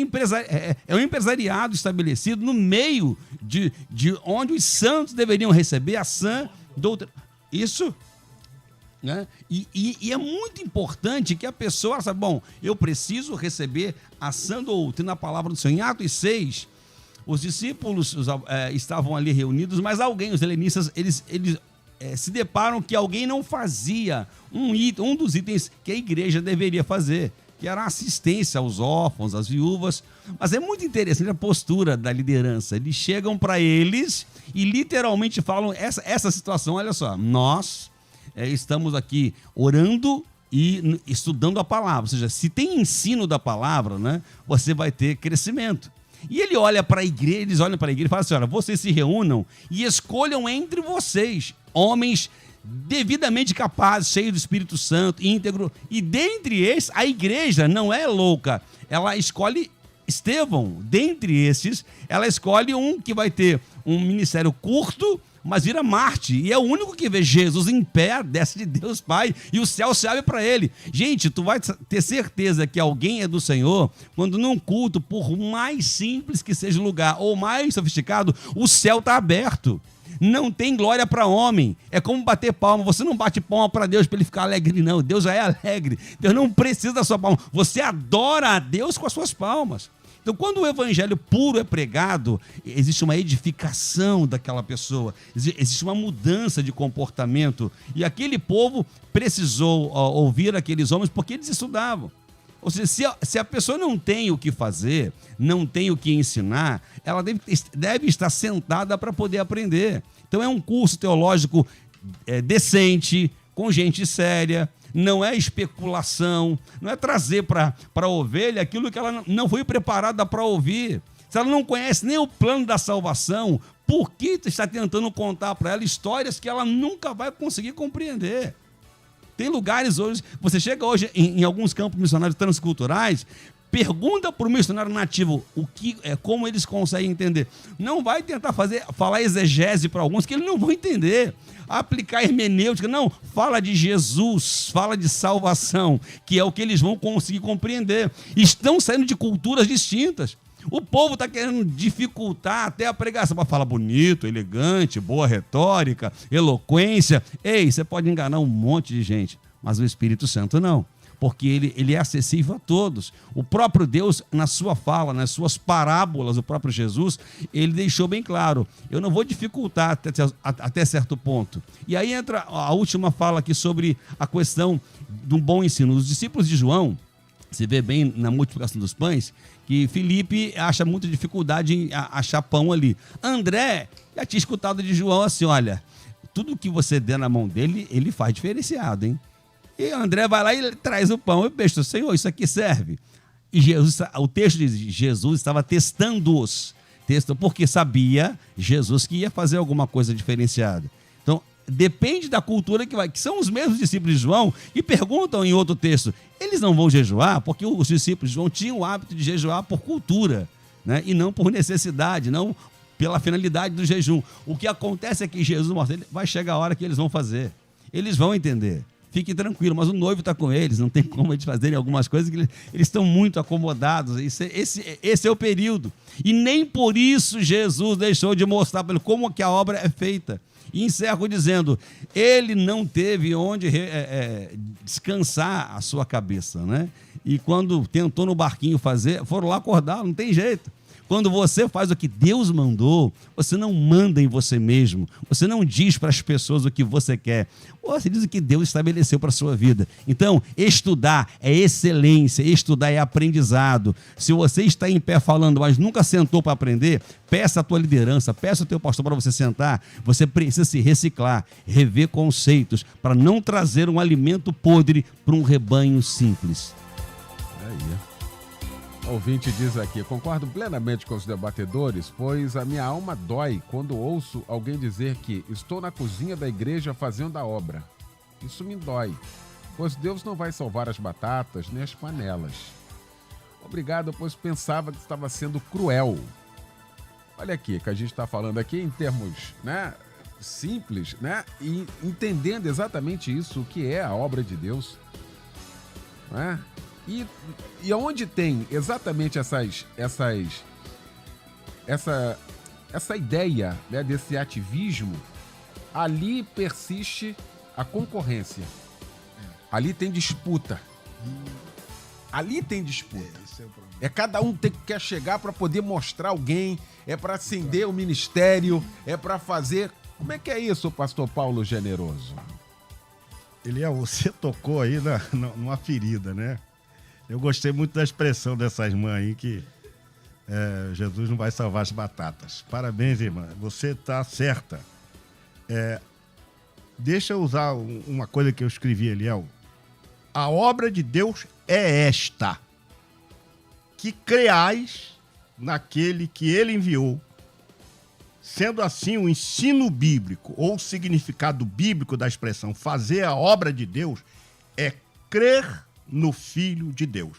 um empresariado estabelecido no meio de onde os santos deveriam receber a sã doutrina. Isso... né? E é muito importante que a pessoa saiba, bom, eu preciso receber a sã doutrina, a palavra do Senhor. Em Atos 6, os discípulos estavam ali reunidos, mas alguém, os helenistas, eles se deparam que alguém não fazia um dos itens que a igreja deveria fazer, que era a assistência aos órfãos, às viúvas. Mas é muito interessante a postura da liderança. Eles chegam para eles e literalmente falam essa situação, olha só, nós... estamos aqui orando e estudando a palavra. Ou seja, se tem ensino da palavra, né, você vai ter crescimento. E ele olha para a igreja, eles olham para a igreja e falam assim: olha, vocês se reúnam e escolham entre vocês homens devidamente capazes, cheios do Espírito Santo, íntegro. E dentre esses, a igreja não é louca. Ela escolhe Estevão. Dentre esses, ela escolhe um que vai ter um ministério curto, mas vira Marte, e é o único que vê Jesus em pé, desce de Deus Pai, e o céu se abre para ele. Gente, tu vai ter certeza que alguém é do Senhor quando num culto, por mais simples que seja o lugar, ou mais sofisticado, o céu está aberto. Não tem glória para homem. É como bater palma. Você não bate palma para Deus para ele ficar alegre, não. Deus já é alegre. Deus não precisa da sua palma. Você adora a Deus com as suas palmas. Então, quando o evangelho puro é pregado, existe uma edificação daquela pessoa, existe uma mudança de comportamento. E aquele povo precisou ouvir aqueles homens porque eles estudavam. Ou seja, se a pessoa não tem o que fazer, não tem o que ensinar, ela deve estar sentada para poder aprender. Então, é um curso teológico decente, com gente séria. Não é especulação, não é trazer para a ovelha aquilo que ela não foi preparada para ouvir. Se ela não conhece nem o plano da salvação, por que tu está tentando contar para ela histórias que ela nunca vai conseguir compreender? Tem lugares hoje, você chega hoje em alguns campos missionários transculturais, pergunta para o missionário nativo como eles conseguem entender. Não vai tentar falar exegese para alguns que eles não vão entender. Aplicar hermenêutica, não. Fala de Jesus, fala de salvação, que é o que eles vão conseguir compreender. Estão saindo de culturas distintas. O povo está querendo dificultar até a pregação para falar bonito, elegante, boa retórica, eloquência. Ei, você pode enganar um monte de gente, mas o Espírito Santo não. Porque ele é acessível a todos. O próprio Deus, na sua fala, nas suas parábolas, o próprio Jesus, ele deixou bem claro, eu não vou dificultar até certo ponto. E aí entra a última fala aqui sobre a questão do bom ensino. Os discípulos de João, você vê bem na multiplicação dos pães, que Filipe acha muita dificuldade em achar pão ali. André já tinha escutado de João assim, olha, tudo que você der na mão dele, ele faz diferenciado, hein? E André vai lá e ele traz o pão e o peixe. Senhor, isso aqui serve. E Jesus, o texto diz, Jesus estava testando-os, porque sabia Jesus que ia fazer alguma coisa diferenciada. Então, depende da cultura que são os mesmos discípulos de João, e perguntam em outro texto, eles não vão jejuar? Porque os discípulos de João tinham o hábito de jejuar por cultura, né? E não por necessidade, não pela finalidade do jejum. O que acontece é que Jesus mostra, vai chegar a hora que eles vão fazer. Eles vão entender. Fiquem tranquilos, mas o noivo está com eles, não tem como eles fazerem algumas coisas que eles estão muito acomodados. Esse é o período. E nem por isso Jesus deixou de mostrar para ele como que a obra é feita. E encerro dizendo, ele não teve onde descansar a sua cabeça, né? E quando tentou no barquinho fazer, foram lá acordar, não tem jeito. Quando você faz o que Deus mandou, você não manda em você mesmo. Você não diz para as pessoas o que você quer. Você diz o que Deus estabeleceu para a sua vida. Então, estudar é excelência, estudar é aprendizado. Se você está em pé falando, mas nunca sentou para aprender, peça a tua liderança, peça ao teu pastor para você sentar. Você precisa se reciclar, rever conceitos, para não trazer um alimento podre para um rebanho simples. Aí. O ouvinte diz aqui, concordo plenamente com os debatedores, pois a minha alma dói quando ouço alguém dizer que estou na cozinha da igreja fazendo a obra. Isso me dói, pois Deus não vai salvar as batatas nem as panelas. Obrigado, pois pensava que estava sendo cruel. Olha aqui, que a gente está falando aqui em termos, né, simples, né, e entendendo exatamente isso, o que é a obra de Deus, né? E onde tem exatamente essa ideia, né, desse ativismo, ali persiste a concorrência. Ali tem disputa. Ali tem disputa. É cada um quer chegar para poder mostrar alguém, é para acender o ministério, é para fazer... Como é que é isso, pastor Paulo Generoso? Eliel, você tocou aí numa ferida, né? Eu gostei muito da expressão dessas mães aí que Jesus não vai salvar as batatas. Parabéns, irmã. Você está certa. Deixa eu usar uma coisa que eu escrevi, Eliel. A obra de Deus é esta: que creais naquele que ele enviou. Sendo assim, o ensino bíblico ou o significado bíblico da expressão fazer a obra de Deus é crer no Filho de Deus.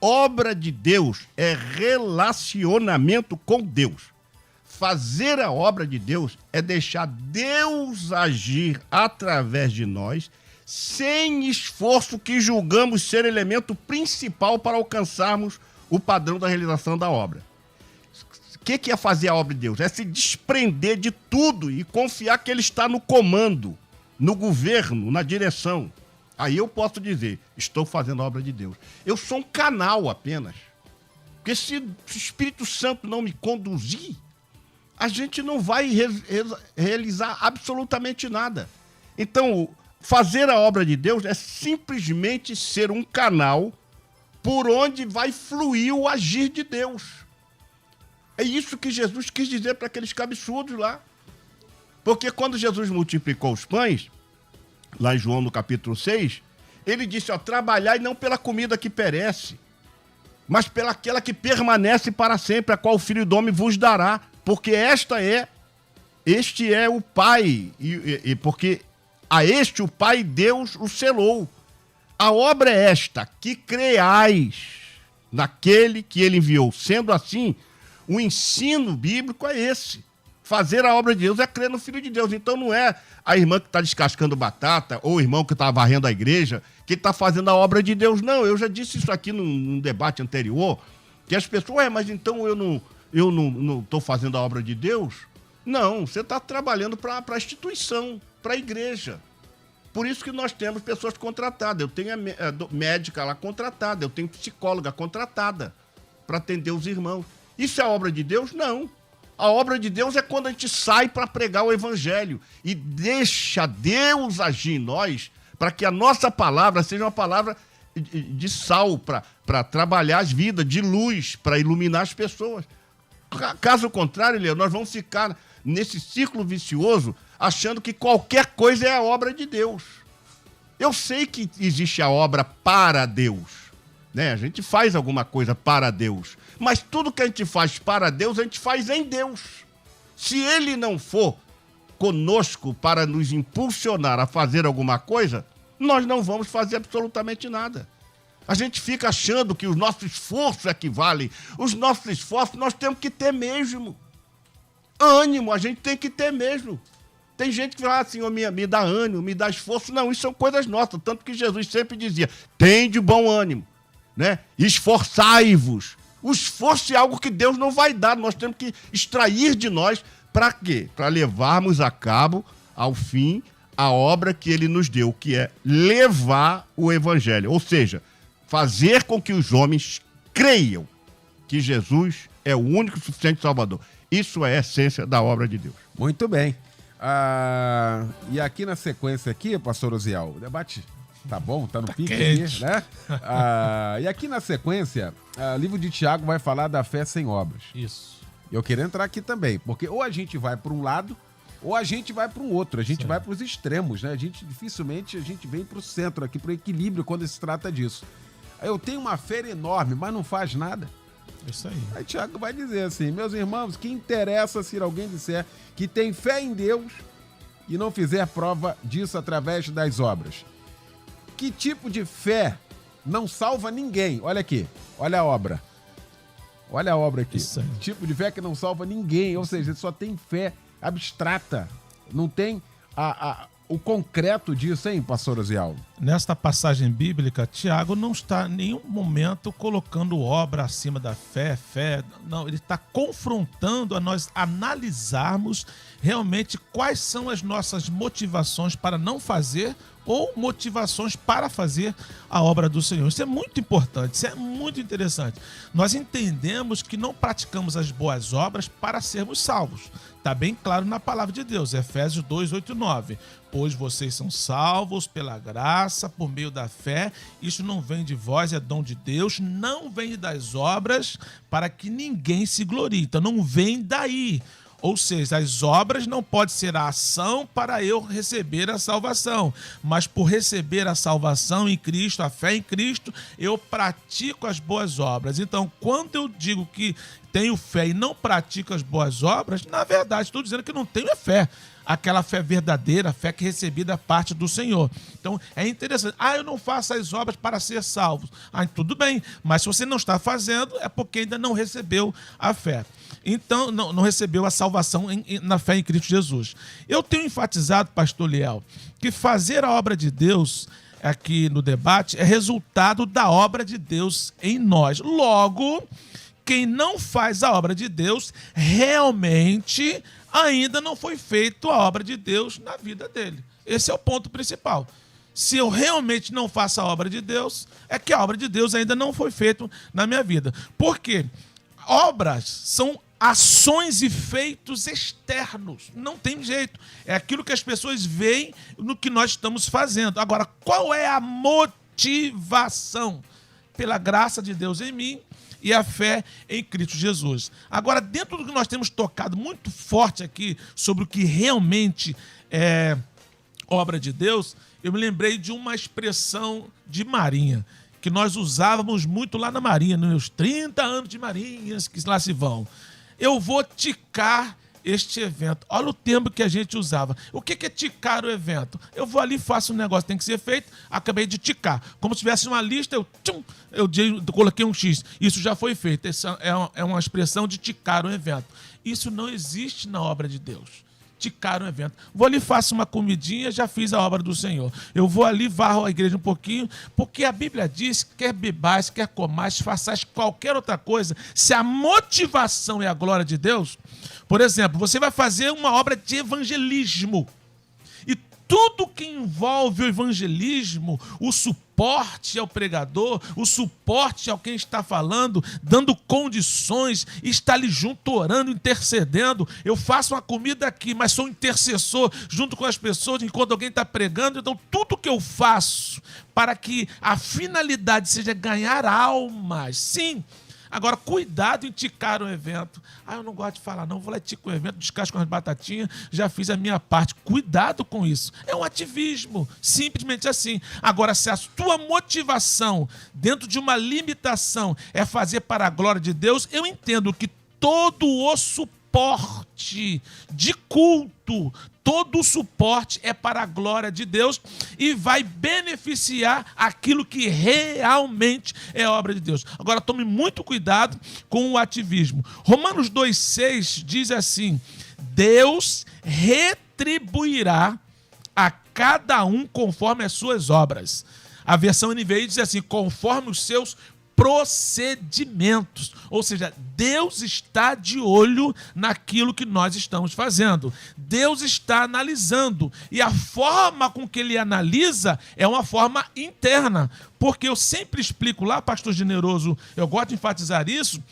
Obra de Deus é relacionamento com Deus. Fazer a obra de Deus é deixar Deus agir através de nós, sem esforço que julgamos ser elemento principal para alcançarmos o padrão da realização da obra. O que é fazer a obra de Deus? É se desprender de tudo e confiar que Ele está no comando, no governo, na direção. Aí eu posso dizer, estou fazendo a obra de Deus. Eu sou um canal apenas. Porque se o Espírito Santo não me conduzir, a gente não vai realizar absolutamente nada. Então, fazer a obra de Deus é simplesmente ser um canal por onde vai fluir o agir de Deus. É isso que Jesus quis dizer para aqueles cabeçudos lá. Porque quando Jesus multiplicou os pães, lá em João no capítulo 6, ele disse, trabalhai não pela comida que perece, mas pelaquela que permanece para sempre, a qual o Filho do Homem vos dará, porque este é o Pai, e porque a este o Pai Deus o selou. A obra é esta, que creais naquele que ele enviou. Sendo assim, o ensino bíblico é esse. Fazer a obra de Deus é crer no Filho de Deus. Então não é a irmã que está descascando batata ou o irmão que está varrendo a igreja que está fazendo a obra de Deus. Não, eu já disse isso aqui num debate anterior, que as pessoas, mas então eu não estou fazendo a obra de Deus? Não, você está trabalhando para a instituição, para a igreja. Por isso que nós temos pessoas contratadas. Eu tenho a médica lá contratada, eu tenho psicóloga contratada para atender os irmãos. Isso é obra de Deus? Não. A obra de Deus é quando a gente sai para pregar o evangelho e deixa Deus agir em nós para que a nossa palavra seja uma palavra de sal para trabalhar as vidas, de luz, para iluminar as pessoas. Caso contrário, Leandro, nós vamos ficar nesse ciclo vicioso achando que qualquer coisa é a obra de Deus. Eu sei que existe a obra para Deus, né? A gente faz alguma coisa para Deus, mas tudo que a gente faz para Deus, a gente faz em Deus. Se Ele não for conosco para nos impulsionar a fazer alguma coisa, nós não vamos fazer absolutamente nada. A gente fica achando que o nosso esforço é que vale. Os nossos esforços nós temos que ter mesmo. Ânimo, a gente tem que ter mesmo. Tem gente que fala assim, me dá ânimo, me dá esforço. Não, isso são coisas nossas. Tanto que Jesus sempre dizia, tem de bom ânimo, né? Esforçai-vos. O esforço é algo que Deus não vai dar. Nós temos que extrair de nós para quê? Para levarmos a cabo, ao fim, a obra que Ele nos deu, que é levar o Evangelho. Ou seja, fazer com que os homens creiam que Jesus é o único e suficiente Salvador. Isso é a essência da obra de Deus. Muito bem. E aqui na sequência aqui, pastor Osiel, o debate tá bom, tá no pique quente. aqui, né? E aqui na sequência, o livro de Tiago vai falar da fé sem obras. Isso. Eu queria entrar aqui também, porque ou a gente vai para um lado, ou a gente vai para um outro. A gente vai para os extremos, né? Dificilmente a gente vem para o centro aqui, para o equilíbrio quando se trata disso. Eu tenho uma fé enorme, mas não faz nada. Isso aí. Aí Tiago vai dizer assim, meus irmãos, que interessa se alguém disser que tem fé em Deus e não fizer prova disso através das obras? Que tipo de fé não salva ninguém? Olha aqui, olha a obra. Olha a obra aqui. Isso aí. Tipo de fé que não salva ninguém, ou seja, só tem fé abstrata. Não tem o concreto disso, hein, pastor Osiel? Nesta passagem bíblica, Tiago não está em nenhum momento colocando obra acima da fé. Não, ele está confrontando a nós analisarmos realmente quais são as nossas motivações para não fazer ou motivações para fazer a obra do Senhor. Isso é muito importante, isso é muito interessante. Nós entendemos que não praticamos as boas obras para sermos salvos. Está bem claro na palavra de Deus, Efésios 2, 8 e 9. Pois vocês são salvos pela graça, por meio da fé. Isso não vem de vós, é dom de Deus. Não vem das obras para que ninguém se glorie. Então não vem daí. Ou seja, as obras não podem ser a ação para eu receber a salvação. Mas por receber a salvação em Cristo, a fé em Cristo, eu pratico as boas obras. Então, quando eu digo que tenho fé e não pratico as boas obras, na verdade, estou dizendo que não tenho fé. Aquela fé verdadeira, a fé que recebi da parte do Senhor. Então, é interessante. Eu não faço as obras para ser salvo. Tudo bem, mas se você não está fazendo, é porque ainda não recebeu a fé. Então, não recebeu a salvação na fé em Cristo Jesus. Eu tenho enfatizado, pastor Liel, que fazer a obra de Deus aqui no debate é resultado da obra de Deus em nós. Logo, quem não faz a obra de Deus, realmente ainda não foi feita a obra de Deus na vida dele. Esse é o ponto principal. Se eu realmente não faço a obra de Deus, é que a obra de Deus ainda não foi feita na minha vida. Por quê? Obras são ações e feitos externos. Não tem jeito. É aquilo que as pessoas veem no que nós estamos fazendo. Agora, qual é a motivação? Pela graça de Deus em mim e a fé em Cristo Jesus. Agora, dentro do que nós temos tocado muito forte aqui sobre o que realmente é obra de Deus, eu me lembrei de uma expressão de Marinha, que nós usávamos muito lá na Marinha, nos meus 30 anos de Marinha, que lá se vão. Eu vou ticar este evento. Olha o termo que a gente usava. O que é ticar o evento? Eu vou ali, faço um negócio que tem que ser feito, acabei de ticar. Como se tivesse uma lista, eu coloquei um X. Isso já foi feito. Essa é uma expressão de ticar um evento. Isso não existe na obra de Deus. Ticar um evento. Vou ali, faço uma comidinha, já fiz a obra do Senhor. Eu vou ali, varro a igreja um pouquinho, porque a Bíblia diz, quer bebais, quer comais, façais qualquer outra coisa, se a motivação é a glória de Deus. Por exemplo, você vai fazer uma obra de evangelismo. E tudo que envolve o evangelismo, o suporte ao pregador, o suporte ao quem está falando, dando condições, está ali junto, orando, intercedendo. Eu faço uma comida aqui, mas sou intercessor junto com as pessoas enquanto alguém está pregando. Então, tudo que eu faço para que a finalidade seja ganhar almas, sim. Agora, cuidado em ticar um evento. Eu não gosto de falar, não. Vou lá e tico um evento, descasco umas batatinhas, já fiz a minha parte. Cuidado com isso. É um ativismo, simplesmente assim. Agora, se a tua motivação, dentro de uma limitação, é fazer para a glória de Deus, eu entendo que todo o suporte de culto, todo o suporte é para a glória de Deus e vai beneficiar aquilo que realmente é obra de Deus. Agora, tome muito cuidado com o ativismo. Romanos 2,6 diz assim: Deus retribuirá a cada um conforme as suas obras. A versão NVI diz assim: conforme os seus procedimentos. Ou seja, Deus está de olho naquilo que nós estamos fazendo. Deus está analisando. E a forma com que ele analisa é uma forma interna. Porque eu sempre explico lá, pastor Generoso, eu gosto de enfatizar isso,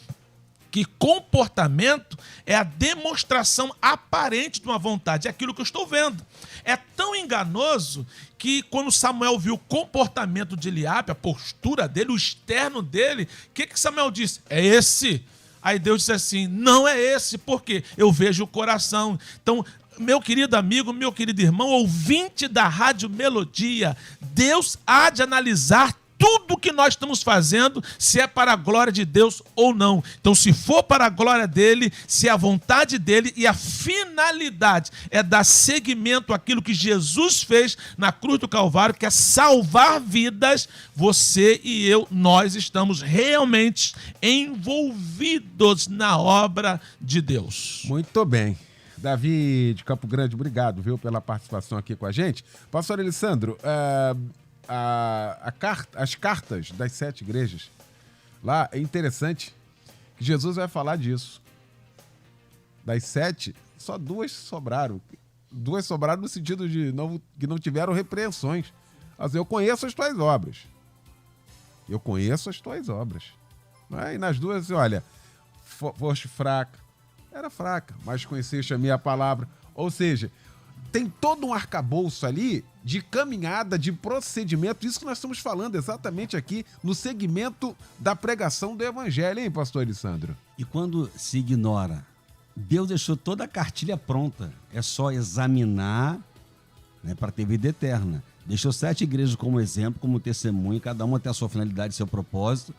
que comportamento é a demonstração aparente de uma vontade, é aquilo que eu estou vendo. É tão enganoso que quando Samuel viu o comportamento de Eliabe, a postura dele, o externo dele, o que Samuel disse? É esse. Aí Deus disse assim, não é esse, porque eu vejo o coração. Então, meu querido amigo, meu querido irmão, ouvinte da Rádio Melodia, Deus há de analisar tudo que nós estamos fazendo, se é para a glória de Deus ou não. Então, se for para a glória dele, se é a vontade dele e a finalidade é dar seguimento àquilo que Jesus fez na cruz do Calvário, que é salvar vidas, você e eu, nós estamos realmente envolvidos na obra de Deus. Muito bem. Davi de Campo Grande, obrigado, viu, pela participação aqui com a gente. Pastor Alessandro, as cartas das 7 igrejas, lá é interessante que Jesus vai falar disso. Das 7, só 2 sobraram. 2 sobraram no sentido de que não tiveram repreensões. Mas eu conheço as tuas obras. Eu conheço as tuas obras. E nas 2, assim, olha, foste fraca. Era fraca, mas conheceste a minha palavra. Ou seja, tem todo um arcabouço ali de caminhada, de procedimento. Isso que nós estamos falando exatamente aqui no segmento da pregação do evangelho, hein, pastor Alessandro? E quando se ignora, Deus deixou toda a cartilha pronta. É só examinar, né, para ter vida eterna. Deixou 7 igrejas como exemplo, como testemunho, cada uma tem a sua finalidade, seu propósito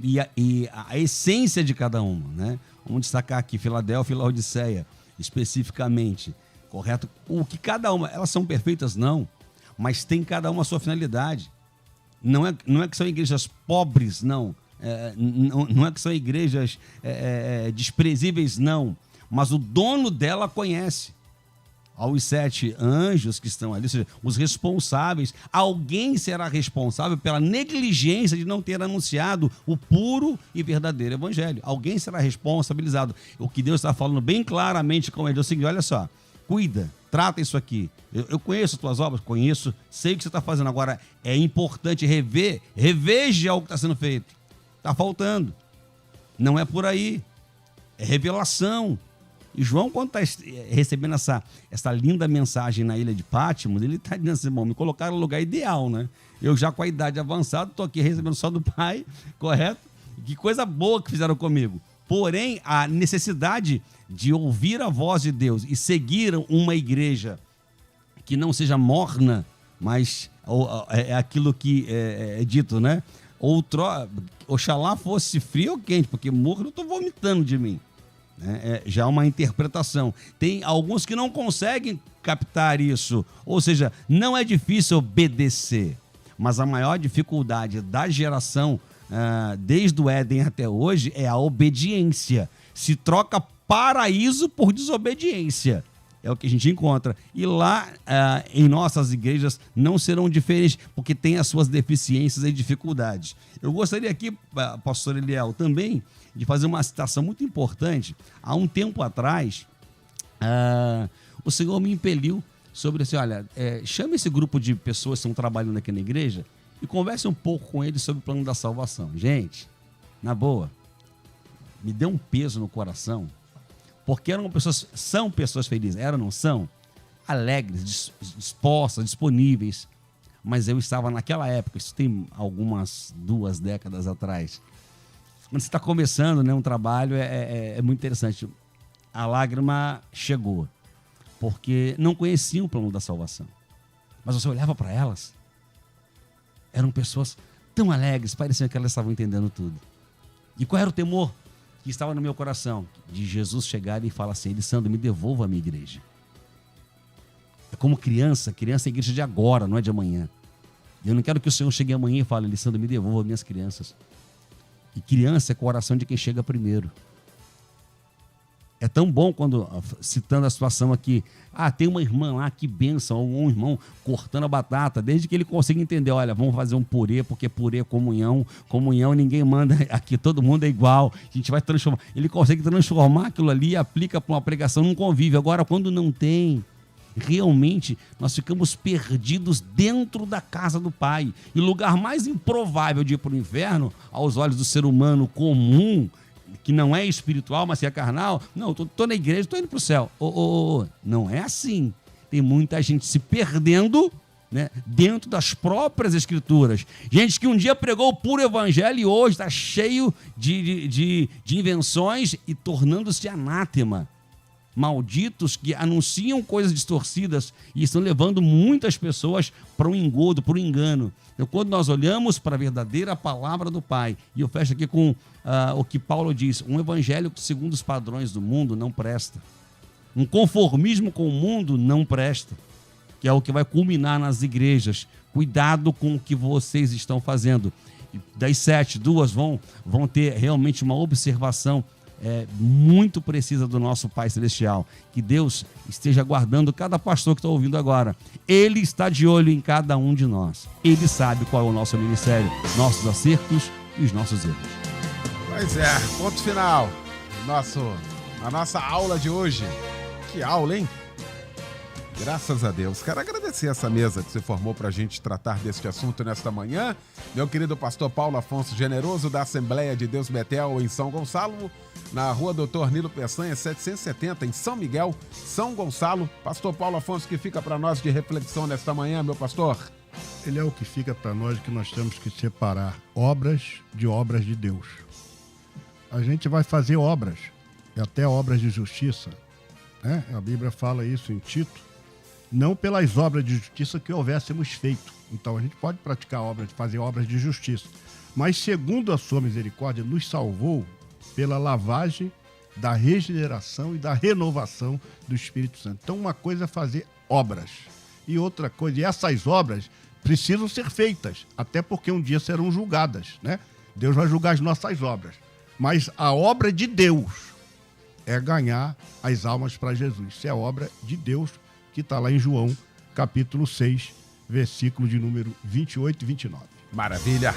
e a essência de cada uma, né? Vamos destacar aqui Filadélfia e Laodiceia, especificamente. Correto? O que cada uma, elas são perfeitas? Não, mas tem cada uma a sua finalidade. Não é que são igrejas pobres, não. Não é que são igrejas desprezíveis, não. Mas o dono dela conhece. Aos 7 anjos que estão ali, ou seja, os responsáveis, alguém será responsável pela negligência de não ter anunciado o puro e verdadeiro evangelho. Alguém será responsabilizado. O que Deus está falando bem claramente com ele é o seguinte: olha só, cuida, trata isso aqui. Eu conheço as tuas obras, conheço, sei o que você está fazendo. Agora, é importante reveja o que está sendo feito. Está faltando. Não é por aí. É revelação. E João, quando está recebendo essa linda mensagem na ilha de Pátmos, ele está dizendo assim, bom, me colocaram no lugar ideal, né? Eu já com a idade avançada, estou aqui recebendo só do Pai, correto? Que coisa boa que fizeram comigo. Porém, a necessidade de ouvir a voz de Deus e seguir uma igreja que não seja morna, mas é aquilo que é dito, né? Oxalá fosse frio ou quente, porque morro eu estou vomitando de mim. Já é uma interpretação. Tem alguns que não conseguem captar isso. Ou seja, não é difícil obedecer. Mas a maior dificuldade da geração, desde o Éden até hoje, é a obediência. Se troca paraíso por desobediência. É o que a gente encontra. E lá, em nossas igrejas, não serão diferentes, porque tem as suas deficiências e dificuldades. Eu gostaria aqui, pastor Eliel, também de fazer uma citação muito importante. Há um tempo atrás, o Senhor me impeliu sobre assim, olha, chame esse grupo de pessoas que estão trabalhando aqui na igreja e converse um pouco com eles sobre o plano da salvação. Gente, na boa, me deu um peso no coração, porque são pessoas felizes, não são? Alegres, dispostas, disponíveis. Mas eu estava naquela época, isso tem algumas 2 décadas atrás. Quando você está começando, né, um trabalho, é muito interessante. A lágrima chegou, porque não conheciam o plano da salvação. Mas você olhava para elas, eram pessoas tão alegres, parecia que elas estavam entendendo tudo. E qual era o temor que estava no meu coração? De Jesus chegar e falar assim, Elisandro, me devolva a minha igreja. É como criança é a igreja de agora, não é de amanhã. Eu não quero que o Senhor chegue amanhã e fale, Elisandro, me devolva minhas crianças. E criança é coração de quem chega primeiro. É tão bom quando, citando a situação aqui, tem uma irmã lá, que bênção, ou um irmão cortando a batata, desde que ele consiga entender, olha, vamos fazer um purê, porque purê é comunhão, ninguém manda aqui, todo mundo é igual, a gente vai transformar. Ele consegue transformar aquilo ali e aplica para uma pregação num convívio. Agora, quando não tem, realmente nós ficamos perdidos dentro da casa do Pai. E o lugar mais improvável de ir para o inferno, aos olhos do ser humano comum, que não é espiritual, mas é carnal, não, estou na igreja, estou indo para o céu. Não é assim. Tem muita gente se perdendo, né, dentro das próprias escrituras. Gente que um dia pregou o puro evangelho e hoje está cheio de invenções e tornando-se anátema. Malditos que anunciam coisas distorcidas e estão levando muitas pessoas para um engodo, para um engano. Então, quando nós olhamos para a verdadeira palavra do Pai, e eu fecho aqui com o que Paulo diz, um evangelho que segundo os padrões do mundo não presta. Um conformismo com o mundo não presta, que é o que vai culminar nas igrejas. Cuidado com o que vocês estão fazendo. E das 7, 2 vão ter realmente uma observação muito precisa do nosso Pai Celestial. Que Deus esteja guardando cada pastor que está ouvindo agora. Ele está de olho em cada um de nós. Ele sabe qual é o nosso ministério, nossos acertos e os nossos erros. Pois é, ponto final. A nossa aula de hoje. Que aula, hein? Graças a Deus. Quero agradecer essa mesa que você formou para a gente tratar deste assunto nesta manhã. Meu querido pastor Paulo Afonso Generoso, da Assembleia de Deus Betel, em São Gonçalo, na rua Doutor Nilo Peçanha, 770, em São Miguel, São Gonçalo. Pastor Paulo Afonso, que fica para nós de reflexão nesta manhã, meu pastor? Ele é o que fica para nós, que nós temos que separar obras de Deus. A gente vai fazer obras, e até obras de justiça, né? A Bíblia fala isso em Tito, não pelas obras de justiça que houvéssemos feito. Então a gente pode praticar obras, fazer obras de justiça, mas segundo a sua misericórdia nos salvou pela lavagem da regeneração e da renovação do Espírito Santo. Então uma coisa é fazer obras e outra coisa, e essas obras precisam ser feitas, até porque um dia serão julgadas, né? Deus vai julgar as nossas obras, mas a obra de Deus é ganhar as almas para Jesus. Isso é a obra de Deus, que está lá em João, capítulo 6, versículo de número 28 e 29. Maravilha!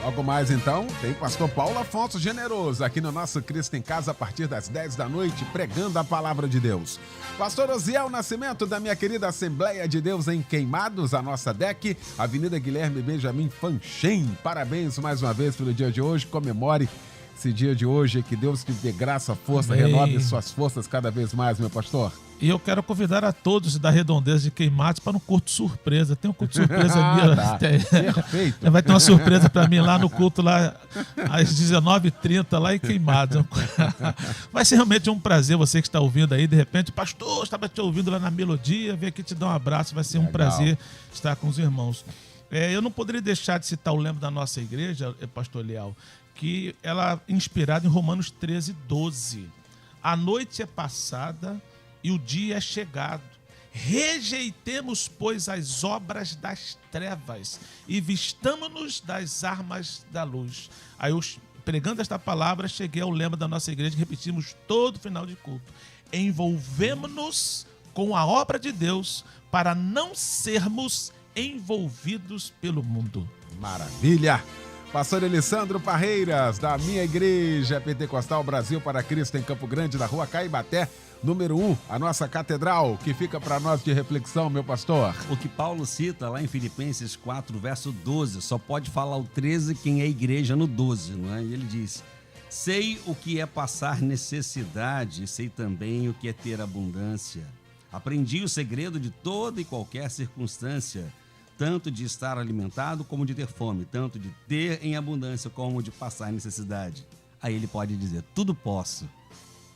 Logo mais, então, tem pastor Paulo Afonso Generoso aqui no nosso Cristo em Casa a partir das 10 da noite, pregando a palavra de Deus. Pastor Osiel Nascimento, da minha querida Assembleia de Deus em Queimados, a nossa DEC, Avenida Guilherme Benjamin Fanchen. Parabéns mais uma vez pelo dia de hoje, comemore esse dia de hoje, que Deus te dê graça, força, Amém. renove suas forças cada vez mais, meu pastor. E eu quero convidar a todos da Redondeza de Queimados para no culto surpresa. Tem um culto surpresa ali. Tá. Perfeito. Vai ter uma surpresa para mim lá no culto, lá às 19h30, lá em Queimados. Vai ser realmente um prazer, você que está ouvindo aí, de repente, pastor, estava te ouvindo lá na Melodia, vem aqui te dar um abraço, vai ser um Legal. prazer estar com os irmãos. Eu não poderia deixar de citar o lema da nossa igreja, pastor Leal, que ela é inspirada em Romanos 13:12. A noite é passada e o dia é chegado. Rejeitemos, pois, as obras das trevas e vistamo-nos das armas da luz. Aí eu, pregando esta palavra, cheguei ao lema da nossa igreja que repetimos todo final de culto. Envolvemo-nos com a obra de Deus para não sermos envolvidos pelo mundo. Maravilha! Pastor Elisandro Parreiras, da minha igreja Pentecostal Brasil para Cristo em Campo Grande, na rua Caibaté, número 1, a nossa catedral, que fica para nós de reflexão, meu pastor. O que Paulo cita lá em Filipenses 4, verso 12, só pode falar o 13 quem é igreja no 12, não é? E ele diz: sei o que é passar necessidade, sei também o que é ter abundância. Aprendi o segredo de toda e qualquer circunstância, tanto de estar alimentado como de ter fome, tanto de ter em abundância como de passar necessidade. Aí ele pode dizer: tudo posso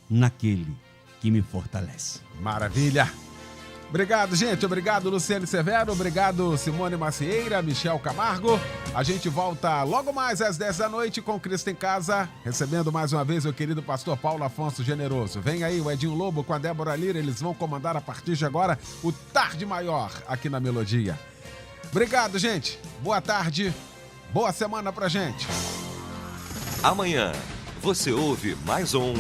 naquele que me fortalece. Maravilha! Obrigado, gente. Obrigado, Luciane Severo. Obrigado, Simone Macieira, Michel Camargo. A gente volta logo mais às 10 da noite com Cristo em Casa, recebendo mais uma vez o querido pastor Paulo Afonso Generoso. Vem aí o Edinho Lobo com a Débora Lira. Eles vão comandar a partir de agora o Tarde Maior aqui na Melodia. Obrigado, gente. Boa tarde. Boa semana pra gente. Amanhã você ouve mais um